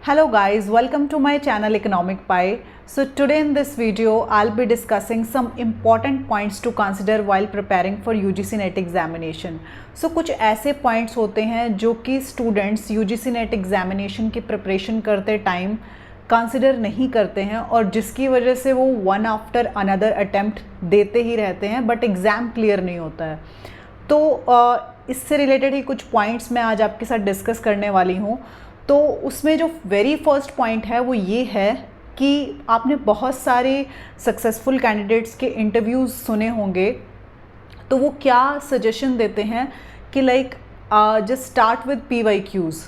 Hello guys, welcome to my channel Economic Pie. So today in this video, I'll be discussing some important points to consider while preparing for UGC NET examination. So कुछ ऐसे points होते हैं जो कि students UGC NET examination की preparation करते time consider नहीं करते हैं और जिसकी वजह से वो वन आफ्टर अनदर अटैम्प्ट देते ही रहते हैं बट एग्ज़ाम क्लियर नहीं होता है। तो इससे रिलेटेड ही कुछ पॉइंट्स मैं आज आपके साथ डिस्कस करने वाली हूँ। तो उसमें जो वेरी फर्स्ट पॉइंट है वो ये है कि आपने बहुत सारे सक्सेसफुल कैंडिडेट्स के इंटरव्यूज़ सुने होंगे, तो वो क्या सजेशन देते हैं कि like just start with PYQs,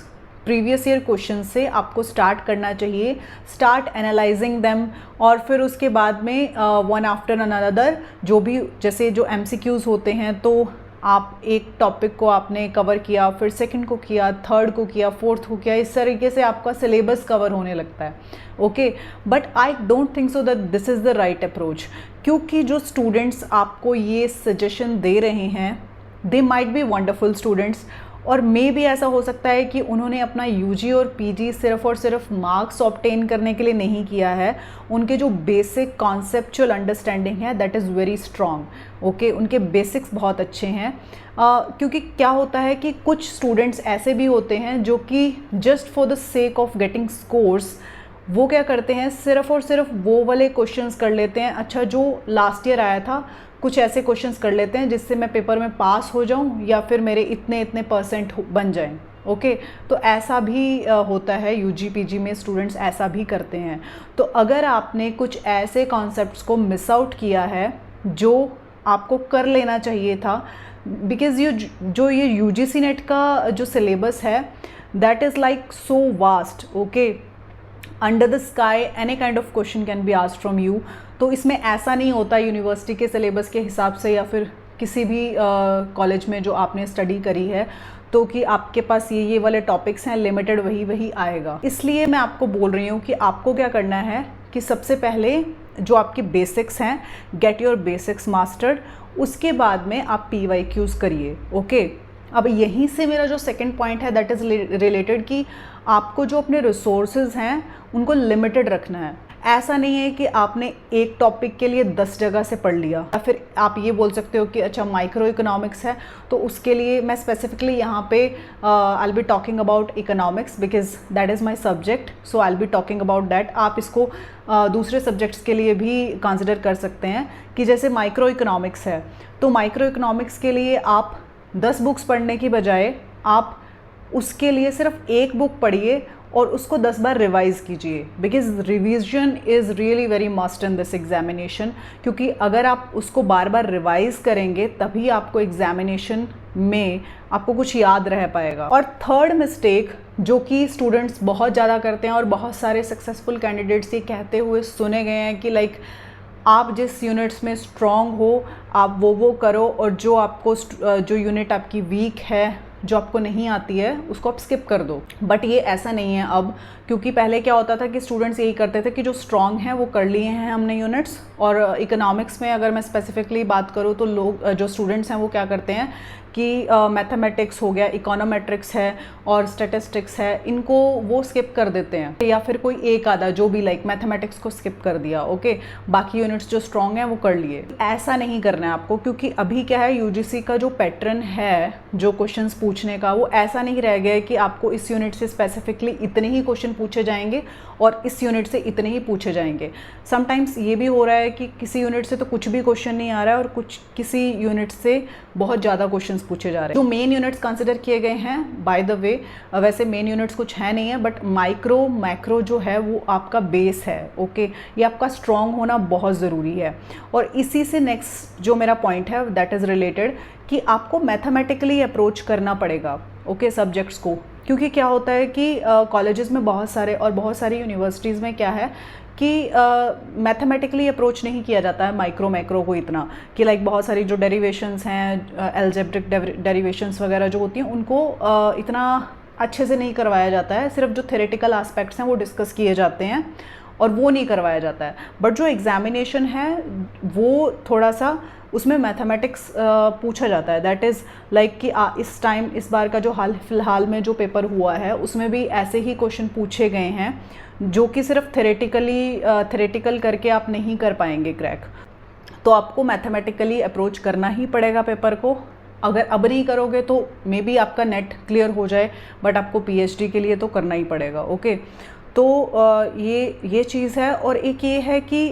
previous year question से आपको स्टार्ट करना चाहिए, स्टार्ट एनालाइजिंग देम और फिर उसके बाद में वन आफ्टर अनदर जो भी जैसे जो MCQs होते हैं तो आप एक टॉपिक को आपने कवर किया, फिर सेकंड को किया, थर्ड को किया, फोर्थ को किया, इस तरीके से आपका सिलेबस कवर होने लगता है। Okay, but I don't think so that this is the right approach, क्योंकि जो स्टूडेंट्स आपको ये सजेशन दे रहे हैं they might be wonderful students, और मे भी ऐसा हो सकता है कि उन्होंने अपना UG और PG सिर्फ और सिर्फ मार्क्स ऑब्टेन करने के लिए नहीं किया है, उनके जो बेसिक कॉन्सेप्चुअल अंडरस्टैंडिंग है that is very strong. Okay, उनके बेसिक्स बहुत अच्छे हैं। क्योंकि क्या होता है कि कुछ स्टूडेंट्स ऐसे भी होते हैं जो कि just for the sake of getting scores वो क्या करते हैं, सिर्फ और सिर्फ वो वाले क्वेश्चंस कर लेते हैं। अच्छा, जो लास्ट ईयर आया था कुछ ऐसे क्वेश्चंस कर लेते हैं जिससे मैं पेपर में पास हो जाऊं या फिर मेरे इतने इतने परसेंट बन जाएं। ओके, तो ऐसा भी होता है, UG PG में स्टूडेंट्स ऐसा भी करते हैं। तो अगर आपने कुछ ऐसे कॉन्सेप्ट्स को मिस आउट किया है जो आपको कर लेना चाहिए था, बिकॉज जो ये UGC NET का जो सिलेबस है that is like so vast. Okay, under the sky any kind of question can be asked from you. तो इसमें ऐसा नहीं होता यूनिवर्सिटी के सिलेबस के हिसाब से या फिर किसी भी कॉलेज में जो आपने स्टडी करी है तो कि आपके पास ये वाले टॉपिक्स हैं, लिमिटेड वही आएगा। इसलिए मैं आपको बोल रही हूँ कि आपको क्या करना है कि सबसे पहले जो आपके बेसिक्स हैं, गेट योर बेसिक्स मास्टर्ड, उसके बाद में आप PYQs करिए। ओके, अब यहीं से मेरा जो सेकंड पॉइंट है दैट इज़ रिलेटेड कि आपको जो अपने रिसोर्सेज हैं उनको लिमिटेड रखना है। ऐसा नहीं है कि आपने एक टॉपिक के लिए 10 जगह से पढ़ लिया, या फिर आप ये बोल सकते हो कि अच्छा माइक्रो इकोनॉमिक्स है तो उसके लिए मैं स्पेसिफिकली यहाँ पे I will be talking about economics because that is my subject, so I will be talking about that. आप इसको दूसरे सब्जेक्ट्स के लिए भी कंसिडर कर सकते हैं कि जैसे माइक्रो इकोनॉमिक्स है तो माइक्रो इकोनॉमिक्स के लिए आप 10 बुक्स पढ़ने की बजाय आप उसके लिए सिर्फ एक बुक पढ़िए और उसको 10 बार रिवाइज़ कीजिए, because revision is really very must in this examination. क्योंकि अगर आप उसको बार बार रिवाइज़ करेंगे तभी आपको एग्जामिनेशन में आपको कुछ याद रह पाएगा। और थर्ड मिस्टेक जो कि स्टूडेंट्स बहुत ज़्यादा करते हैं और बहुत सारे सक्सेसफुल कैंडिडेट्स ये कहते हुए सुने गए हैं कि लाइक आप जिस यूनिट्स में स्ट्रॉन्ग हो आप वो करो और जो आपको जो यूनिट आपकी वीक है, जो आपको नहीं आती है, उसको आप स्किप कर दो। बट ये ऐसा नहीं है अब, क्योंकि पहले क्या होता था कि स्टूडेंट्स यही करते थे कि जो स्ट्रॉन्ग हैं वो कर लिए हैं हमने यूनिट्स। और इकोनॉमिक्स में अगर मैं स्पेसिफिकली बात करूँ तो लोग जो स्टूडेंट्स हैं वो क्या करते हैं कि मैथमेटिक्स हो गया, इकोनोमेट्रिक्स है और स्टैटिस्टिक्स है, इनको वो स्किप कर देते हैं, या फिर कोई एक आधा जो भी लाइक मैथमेटिक्स को स्किप कर दिया। ओके, बाकी यूनिट्स जो स्ट्रॉन्ग हैं वो कर लिए। ऐसा नहीं करना है आपको, क्योंकि अभी क्या है UGC का जो पैटर्न है जो क्वेश्चंस पूछने का वो ऐसा नहीं रह गया है कि आपको इस यूनिट से स्पेसिफिकली इतने ही क्वेश्चन पूछे जाएंगे और इस यूनिट से इतने ही पूछे जाएंगे। समटाइम्स ये भी हो रहा है कि किसी यूनिट से तो कुछ भी क्वेश्चन नहीं आ रहा है और किसी यूनिट से बहुत ज़्यादा क्वेश्चंस पूछे जा रहे हैं। जो मेन यूनिट्स कंसिडर किए गए हैं, बाय द वे वैसे मेन यूनिट्स कुछ है नहीं है, बट माइक्रो मैक्रो जो है वो आपका बेस है। ओके, ये आपका स्ट्रॉन्ग होना बहुत ज़रूरी है। और इसी से नेक्स्ट जो मेरा पॉइंट है दैट इज़ रिलेटेड कि आपको मैथमेटिकली अप्रोच करना पड़ेगा। ओके, सब्जेक्ट्स को, क्योंकि क्या होता है कि कॉलेजेस में बहुत सारी यूनिवर्सिटीज़ में क्या है कि मैथमेटिकली अप्रोच नहीं किया जाता है माइक्रो मैक्रो को इतना, कि लाइक बहुत सारी जो डेरिवेशंस हैं, एल्जेब्रिक डेरिवेशंस वगैरह जो होती हैं उनको इतना अच्छे से नहीं करवाया जाता है। सिर्फ जो थ्योरेटिकल एस्पेक्ट्स हैं वो डिस्कस किए जाते हैं और वो नहीं करवाया जाता है। बट जो एग्जामिनेशन है वो थोड़ा सा उसमें मैथमेटिक्स पूछा जाता है। दैट इज़ लाइक कि इस टाइम इस बार का जो हाल फिलहाल में जो पेपर हुआ है उसमें भी ऐसे ही क्वेश्चन पूछे गए हैं जो कि सिर्फ थेरेटिकल करके आप नहीं कर पाएंगे क्रैक। तो आपको मैथमेटिकली अप्रोच करना ही पड़ेगा पेपर को। अगर अब नहीं करोगे तो मे बी आपका नेट क्लियर हो जाए, बट आपको पीएचडी के लिए तो करना ही पड़ेगा। ओके, तो ये चीज़ है। और एक ये है कि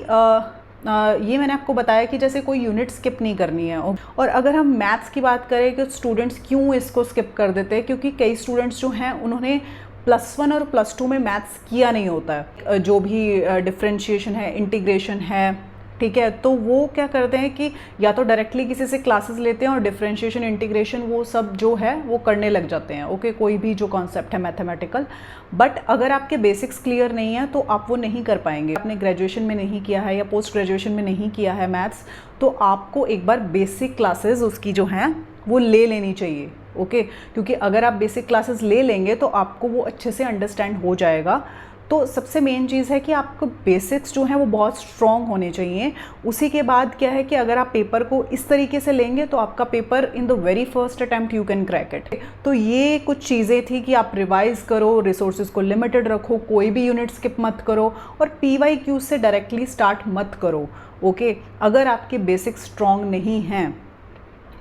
ये मैंने आपको बताया कि जैसे कोई यूनिट स्किप नहीं करनी है। और अगर हम मैथ्स की बात करें कि स्टूडेंट्स क्यों इसको स्किप कर देते हैं, क्योंकि कई स्टूडेंट्स जो हैं उन्होंने +1 और +2 में मैथ्स किया नहीं होता है। जो भी डिफरेंशिएशन है, इंटीग्रेशन है, ठीक है, तो वो क्या करते हैं कि या तो डायरेक्टली किसी से क्लासेस लेते हैं और डिफरेंशिएशन, इंटीग्रेशन वो सब जो है वो करने लग जाते हैं। ओके, कोई भी जो कॉन्सेप्ट है मैथमेटिकल। बट अगर आपके बेसिक्स क्लियर नहीं है तो आप वो नहीं कर पाएंगे। आपने ग्रेजुएशन में नहीं किया है या पोस्ट ग्रेजुएशन में नहीं किया है मैथ्स, तो आपको एक बार बेसिक क्लासेस उसकी जो हैं वो ले लेनी चाहिए। ओके, क्योंकि अगर आप बेसिक क्लासेस ले लेंगे तो आपको वो अच्छे से अंडरस्टैंड हो जाएगा। तो सबसे मेन चीज़ है कि आपको बेसिक्स जो हैं वो बहुत स्ट्रॉन्ग होने चाहिए। उसी के बाद क्या है कि अगर आप पेपर को इस तरीके से लेंगे तो आपका paper in the very first attempt you can crack it. तो ये कुछ चीज़ें थी कि आप रिवाइज करो, रिसोर्सेज को लिमिटेड रखो, कोई भी यूनिट स्किप मत करो और PYQ से डायरेक्टली स्टार्ट मत करो। ओके, अगर आपके बेसिक्स स्ट्रॉन्ग नहीं हैं,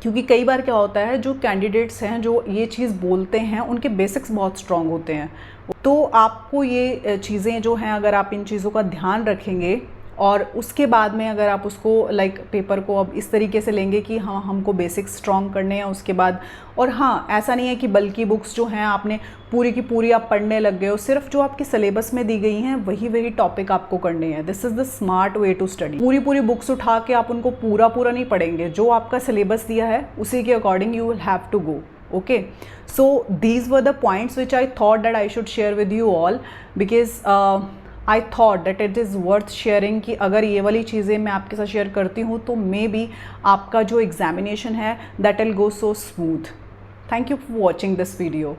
क्योंकि कई बार क्या होता है जो कैंडिडेट्स हैं जो ये चीज़ बोलते हैं उनके बेसिक्स बहुत स्ट्रॉन्ग होते हैं। तो आपको ये चीज़ें जो हैं अगर आप इन चीज़ों का ध्यान रखेंगे और उसके बाद में अगर आप उसको पेपर को अब इस तरीके से लेंगे कि हाँ हमको बेसिक्स स्ट्रॉन्ग करने हैं उसके बाद। और हाँ, ऐसा नहीं है कि बल्कि बुक्स जो हैं आपने पूरी की पूरी आप पढ़ने लग गए हो, सिर्फ जो आपकी सिलेबस में दी गई हैं वही टॉपिक आपको करने हैं। This is the smart way to study. पूरी बुक्स उठा के आप उनको पूरा नहीं पढ़ेंगे, जो आपका सिलेबस दिया है उसी के according you will have to go. Okay, so these were the points which I thought that I should share with you all because I thought that it is worth sharing कि अगर ये वाली चीज़ें मैं आपके साथ शेयर करती हूँ तो मे बी आपका जो एग्जामिनेशन है that will go so smooth. Thank you for watching this video.